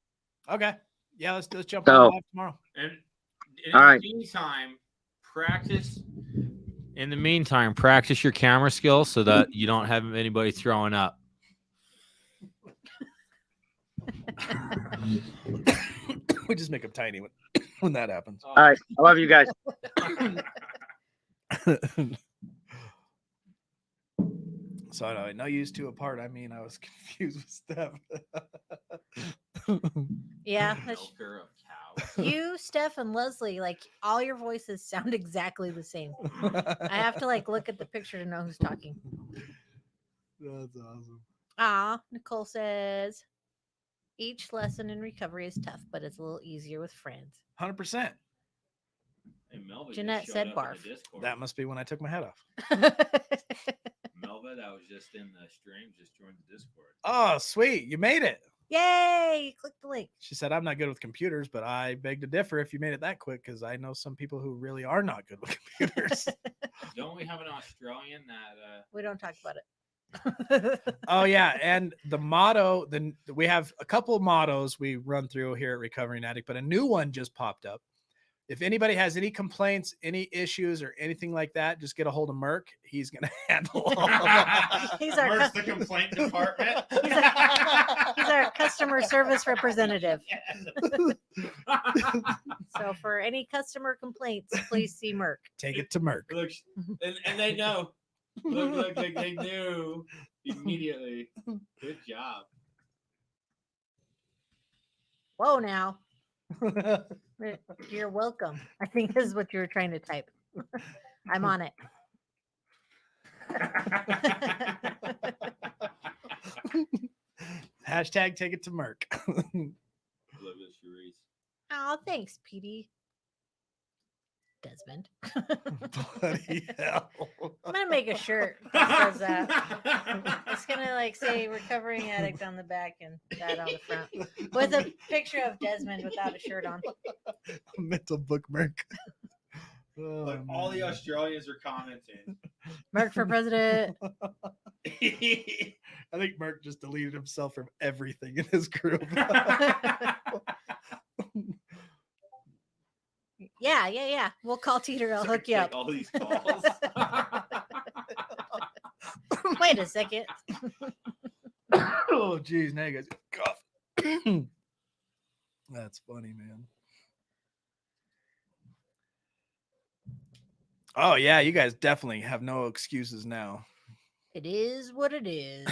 Okay. Yeah, let's jump So- on live tomorrow. And in All the right. meantime, practice. In the meantime, practice your camera skills so that you don't have anybody throwing up. We just make them tiny when that happens. All right. I love you guys. So I know you two apart. I mean, I was confused with Steph. Yeah, Milker of cows. you, Steph, and Leslie, like all your voices sound exactly the same. I have to like look at the picture to know who's talking. That's awesome. Nicole says, each lesson in recovery is tough, but it's a little easier with friends. 100%. Hey, Melva just Jeanette showed said up in barf. the Discord. That must be when I took my head off. Melva, that was just in the stream, just joined the Discord. Oh, sweet. You made it. Yay! Click the link. She said, I'm not good with computers, but I beg to differ if you made it that quick because I know some people who really are not good with computers. Don't we have an Australian that We don't talk about it. Oh, yeah. And the motto, we have a couple of mottos we run through here at Recovering Addict, but a new one just popped up. If anybody has any complaints, any issues, or anything like that, just get a hold of Merc. He's going to handle all of them. He's our Where's the complaint department? He's our customer service representative. So for any customer complaints, please see Merc. Take it to Merc. Look, and they know. Look like they knew immediately. Good job. Whoa, now. You're welcome. I think this is what you were trying to type. I'm on it. Hashtag take it to Merc. Love this, Cherise. Oh, thanks, Petey. Desmond. Bloody hell. I'm gonna make a shirt that says that. It's gonna like say recovering addict on the back and that on the front, with a picture of Desmond without a shirt on. Mental book Merc. Oh, Like all the man. Australians are commenting. Merc for president. I think Merc just deleted himself from everything in his group. Yeah. We'll call Teeter. I'll hook you up. All these calls. Wait a second. Oh, geez, now you guys cough. That's funny, man. Oh yeah, you guys definitely have no excuses now. It is what it is.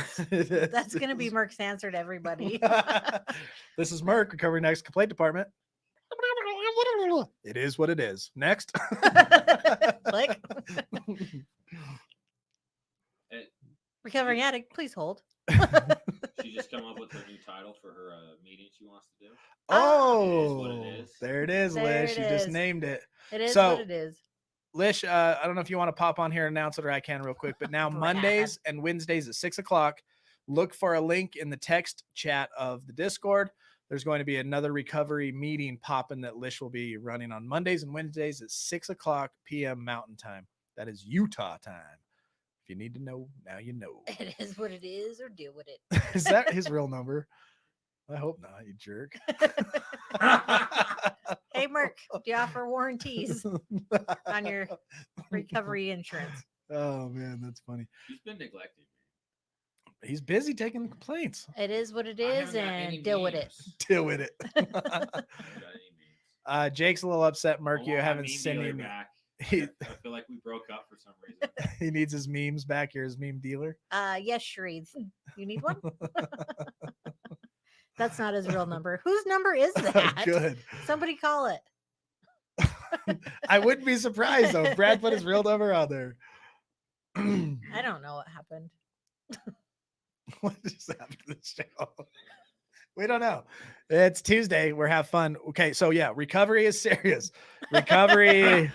That's gonna be Merc's answer to everybody. This is Merc, Recovery Next Complaint Department. It is what it is. Next. Click. Recovering addict, please hold. She just come up with her new title for her meeting she wants to do. Oh, what it is. there it is, There Lish. it You just is. named it. It is So- what it is. Lish, I don't know if you want to pop on here and announce it, or I can real quick. But now Brad. Mondays and Wednesdays at 6:00, look for a link in the text chat of the Discord. There's going to be another recovery meeting popping that Lish will be running on Mondays and Wednesdays at 6:00 p.m. Mountain Time. That is Utah time. If you need to know, now you know. It is what it is, or deal with it. Is that his real number? I hope not, you jerk. Hey, Merc, do you offer warranties on your recovery insurance? Oh man, that's funny. She's been neglected. He's busy taking the complaints. It is what it I is, haven't got any and deal with it. memes. Deal with it. I haven't got any memes. Jake's a little upset, Merc. I You want my haven't meme sent dealer him. back. He, I feel like we broke up for some reason. he needs his memes back. You're his meme dealer. Yes, Sheree. You need one? That's not his real number. Whose number is that? Good. Somebody call it. I wouldn't be surprised though. If Brad put his real number on there. I don't know what happened. What just happened to the show? We don't know. It's Tuesday. We're have fun. Okay, so yeah, recovery is serious. Recovery.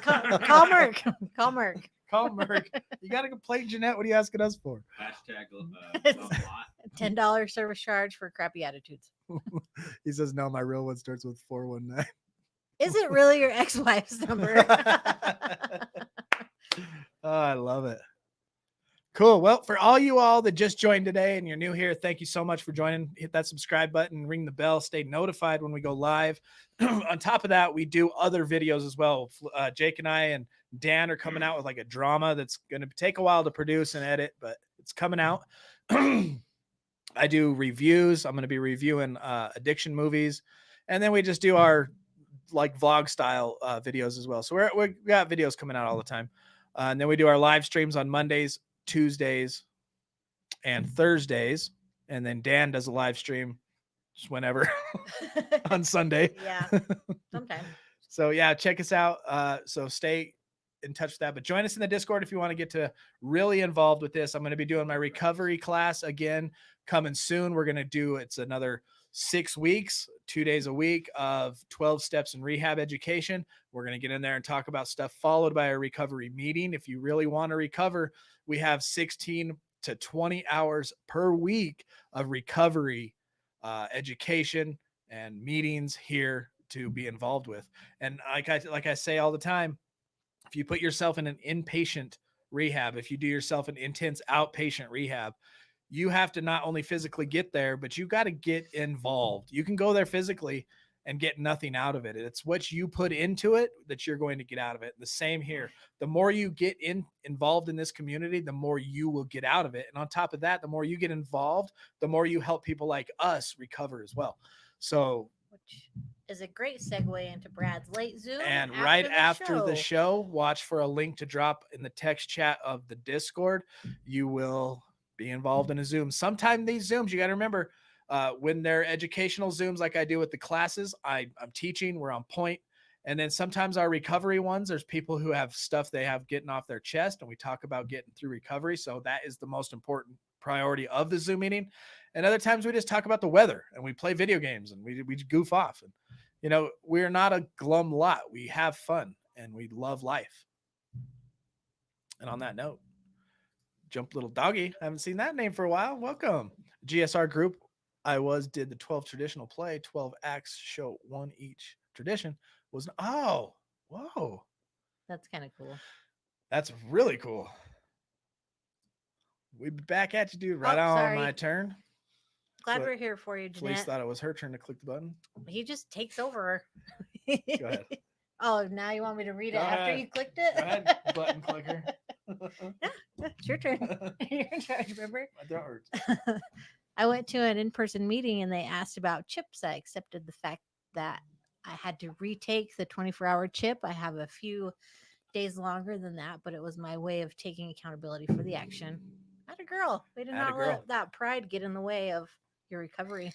Call Merc. Call Merc. Call Merc. You got to complain, Jeanette. What are you asking us for? Hashtag It's- love lot. $10 service charge for crappy attitudes. He says, no, my real one starts with 419. Is it really your ex-wife's number? Oh, I love it. Cool. Well, for all you all that just joined today and you're new here, thank you so much for joining. Hit that subscribe button, ring the bell, stay notified when we go live. On top of that, we do other videos as well. Jake and I and Dan are coming out with like a drama that's going to take a while to produce and edit, but it's coming out. I do reviews. I'm going to be reviewing addiction movies. And then we just do our like vlog style videos as well. So we got videos coming out all the time. And then we do our live streams on Mondays, Tuesdays, and Thursdays. And then Dan does a live stream just whenever on Sunday. Yeah, sometimes. So yeah, check us out. So stay in touch with that, but join us in the Discord if you want to get to really involved with this. I'm going to be doing my recovery class again coming soon. We're going to do, it's another 6 weeks, 2 days a week of 12 steps in rehab education. We're going to get in there and talk about stuff, followed by a recovery meeting. If you really want to recover, we have 16 to 20 hours per week of recovery education and meetings here to be involved with. And like I say all the time, if you put yourself in an inpatient rehab, if you do yourself an intense outpatient rehab, you have to not only physically get there, but you got to get involved. You can go there physically and get nothing out of it. It's what you put into it that you're going to get out of it. The same here. The more you get involved in this community, the more you will get out of it. And on top of that, the more you get involved, the more you help people like us recover as well. So, Which is a great segue into Brad's late Zoom. and right after the show, watch for a link to drop in the text chat of the Discord. You will be involved in a Zoom. Sometime these Zooms, you got to remember, when they're educational Zooms like I do with the classes, I'm teaching, we're on point, And then sometimes our recovery ones, there's people who have stuff they have getting off their chest, and we talk about getting through recovery. So that is the most important priority of the Zoom meeting. And other times we just talk about the weather and we play video games and we goof off. And, you know, we're not a glum lot. We have fun and we love life. And on that note, Jump Little Doggy, I haven't seen that name for a while. Welcome. GSR group. Did the 12 traditional play, 12 acts, show one each tradition. Whoa. That's kind of cool. That's really cool. We be back at you, dude. Right on sorry. my turn. Glad What- we're here for you, Police Jeanette. thought it was her turn to click the button. He just takes over. Go ahead. Oh, now you want me to read it Go after ahead. you clicked it? Go ahead, button clicker. It's your turn. You're in charge, remember? My throat hurts. I went to an in-person meeting and they asked about chips. I accepted the fact that I had to retake the 24-hour chip. I have a few days longer than that, but it was my way of taking accountability for the action. Atta girl. We did Atta not girl. let that pride get in the way of your recovery.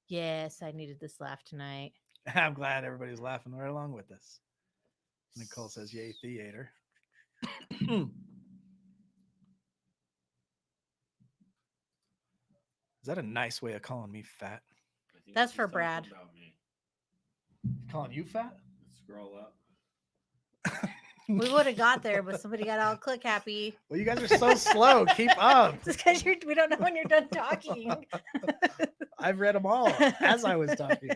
Yes, I needed this laugh tonight. I'm glad everybody's laughing right along with us. Nicole says, yay, theater. Is that a nice way of calling me fat? I think That's she's for talking Brad. about me. Calling you fat? Scroll up. We would have got there, but somebody got all click happy. Well, you guys are so slow. Keep up. It's because we don't know when you're done talking. I've read them all as I was talking.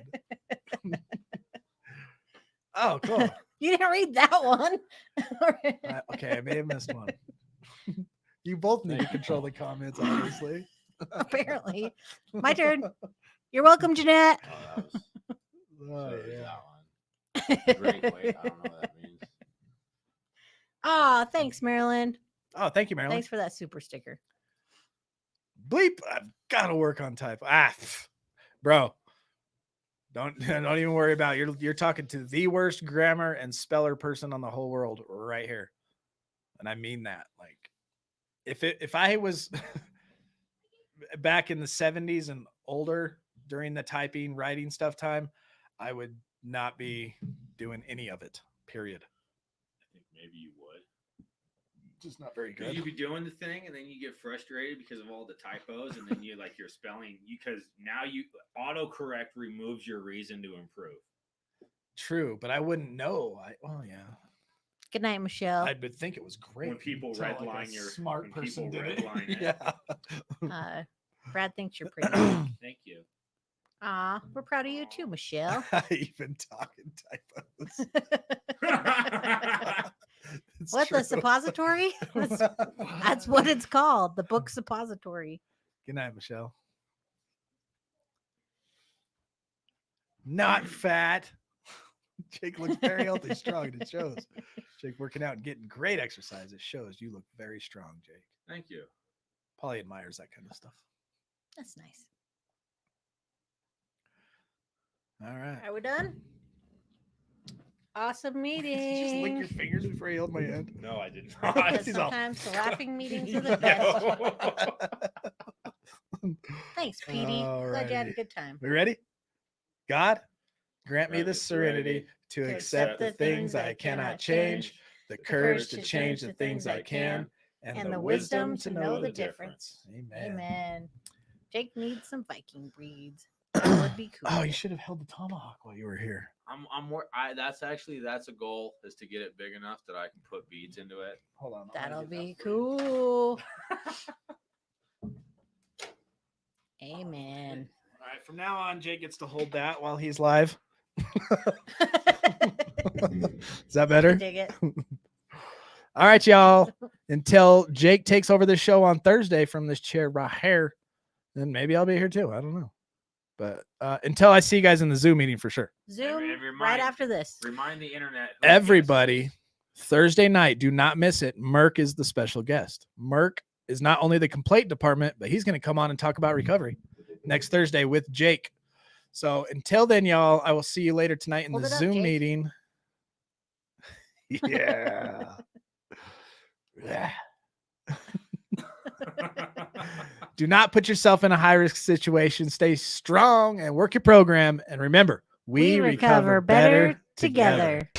Oh, cool. You didn't read that one. Okay, I may have missed one. You both need to control the comments, obviously. Apparently. My turn. You're welcome, Jeanette. Oh, that was Oh, so there's yeah. that one. Great weight. I don't know what that means. Oh, thanks, Marilyn. Oh, thank you, Marilyn. Thanks for that super sticker. Bleep. I've got to work on type. Bro. Don't even worry about it. You're talking to the worst grammar and speller person on the whole world right here. And I mean that. Like if I was back in the 70s and older during the typing, writing stuff time, I would not be doing any of it. Period. I think maybe you would. Just not very good. You'd be doing the thing, and then you get frustrated because of all the typos, and then you like your spelling. Because now you autocorrect removes your reason to improve. True, but I wouldn't know. Yeah. Good night, Michelle. I would think it was great. When people until, like, a redline your smart when person people did it. redline it. Yeah. Brad thinks you're pretty. Thank you. We're proud of you too, Michelle. I even talking typos. It's What, true. the suppository? That's what it's called. The book suppository. Good night, Michelle. Not fat. Jake looks very healthy, strong, and it shows. Jake working out and getting great exercise. It shows you look very strong, Jake. Thank you. Polly admires that kind of stuff. That's nice. All right. Are we done? Awesome Did you just lick meeting. your fingers before you held my hand? No, I did Because not. He's all- sometimes the laughing meetings are the best. No. Thanks, Petey. Glad you had a good time. We ready? God, grant me Grant the me serenity to accept the things I cannot change, the courage to change the things I can, and the wisdom to know the difference. Amen. Amen. Jake needs some Viking breeds. That would be cool. Oh, you should have held the tomahawk while you were here. I'm more. That's a goal, is to get it big enough that I can put beads into it. Hold on. That'll be cool. Amen. All right, from now on, Jake gets to hold that while he's live. Is that better? Dig it. All right, y'all. Until Jake takes over the show on Thursday from this chair right here, then maybe I'll be here too. I don't know. But until I see you guys in the Zoom meeting for sure. Zoom And remind- right after this. Remind the internet. who Everybody, Thursday night, do not miss it. Merc is the special guest. Merc is not only the complaint department, but he's going to come on and talk about recovery next Thursday with Jake. So until then, y'all, I will see you later tonight in Hold the it up, Zoom Jake. meeting. Yeah. Yeah. Do not put yourself in a high risk situation. Stay strong and work your program. And remember, We recover better together.